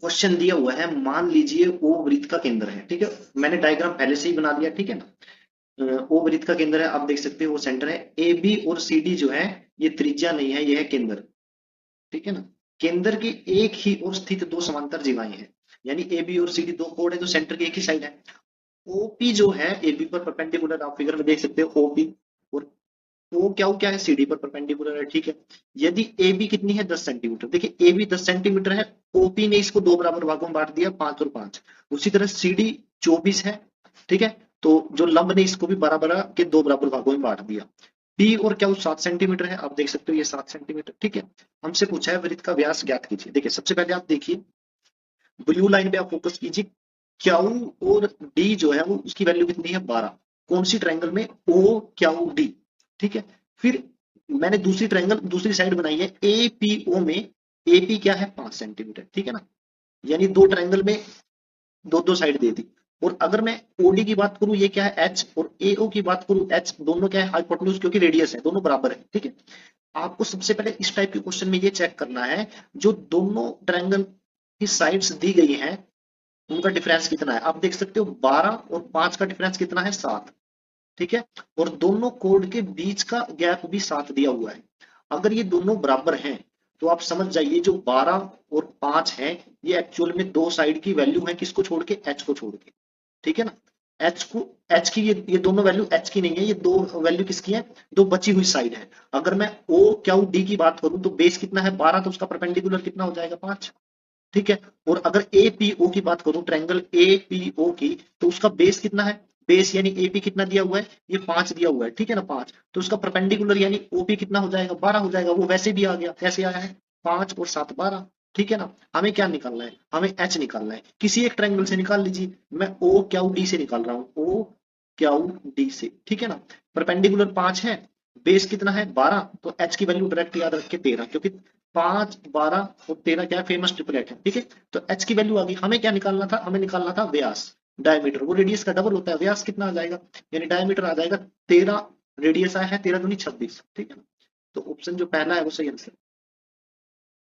Question दिया हुआ है, मान लीजिए ओ वृत्त का केंद्र है, ठीक है। मैंने डायग्राम पहले से ही बना दिया, ठीक है ना। ओ वृत्त का केंद्र है, आप देख सकते हो वो सेंटर है। ए बी और सी डी जो है ये त्रिज्या नहीं है, ये है केंद्र, ठीक है ना। केंद्र के एक ही ओर स्थित दो समांतर जिवाएं हैं, यानी ए बी और सी डी दो कोण है जो सेंटर के एक ही साइड है। ओपी जो है ए बी पर परपेंडिकुलर, आप फिगर में देख सकते हो ओपी, और ओ क्या है सीडी पर परपेंडिकुलर है, ठीक है। यदि ए बी कितनी है 10 सेंटीमीटर, देखिए ए बी 10 सेंटीमीटर है, ओपी ने इसको दो बराबर भागों में बांट दिया, 5 और 5। उसी तरह सीडी 24 है, ठीक है। तो जो लंब ने इसको भी बराबर के दो बराबर भागों में बांट दिया। पी और क्या 7 सेंटीमीटर है, आप देख सकते हो ये 7 सेंटीमीटर, ठीक है। हमसे पूछा है वृत्त का व्यास ज्ञात कीजिए। देखिए सबसे पहले आप देखिए ब्लू लाइन पे आप फोकस कीजिए, क्यू और डी जो है वो उसकी वैल्यू कितनी है 12। कौन सी ट्रायंगल में, ओ क्यू डी, ठीक है। फिर मैंने दूसरी ट्रायंगल दूसरी साइड बनाई है एपीओ में, एपी क्या है 5 सेंटीमीटर, ठीक है ना। यानी दो ट्रायंगल में दो दो साइड दे दी। और अगर मैं ओडी की बात करूं ये क्या है एच, और एओ की बात करूं एच, दोनों क्या है हाइपोटेन्यूज, क्योंकि रेडियस है दोनों बराबर है, ठीक है। आपको सबसे पहले इस टाइप के क्वेश्चन में ये चेक करना है, जो दोनों ट्रायंगल की साइड्स दी गई हैं उनका डिफरेंस कितना है। आप देख सकते हो 12 और 5 का डिफरेंस कितना है 7, ठीक है। और दोनों कोड के बीच का गैप भी 7 दिया हुआ है। अगर ये दोनों बराबर हैं तो आप समझ जाइए जो 12 और 5 है ये एक्चुअल में दो साइड की वैल्यू है, किसको छोड़ के, एच को छोड़ के, ठीक है ना। एच को, एच की ये दोनों वैल्यू एच की नहीं है, ये दो वैल्यू किसकी है, दो बची हुई साइड है। अगर मैं ओ क्यू डी की बात करूं तो बेस कितना है 12, तो उसका परपेंडिकुलर कितना हो जाएगा 5, ठीक है। और अगर एपीओ की बात करूं ट्रायंगल एपीओ की, तो उसका बेस कितना है, बेस यानी एपी कितना दिया हुआ है, ये 5 दिया हुआ है, ठीक है ना 5। तो उसका परपेंडिकुलर यानी ओपी कितना हो जाएगा 12 हो जाएगा। वो वैसे भी आ गया, कैसे आया है 5 और 7 12, ठीक है ना। हमें क्या निकालना है, हमें एच निकालना है, किसी एक ट्रायंगल से निकाल लीजिए। मैं ओ क्यू डी से निकाल रहा हूं, ओ क्यू डी से, ठीक है ना। परपेंडिकुलर 5 है, बेस कितना है 12, तो एच की वैल्यू डायरेक्ट याद रख के 13, क्योंकि 5 12 और 13 क्या है फेमस ट्रिपलेट है, ठीक है। तो एच की वैल्यू आ गई। हमें क्या निकालना था, हमें निकालना था व्यास, डायमीटर, वो रेडियस का डबल होता है, व्यास कितना आ जाएगा, यानी डायमीटर आ जाएगा 13, रेडियस आया है 13 दूनी 26, ठीक है ना। तो ऑप्शन जो पहला है वो सही आंसर।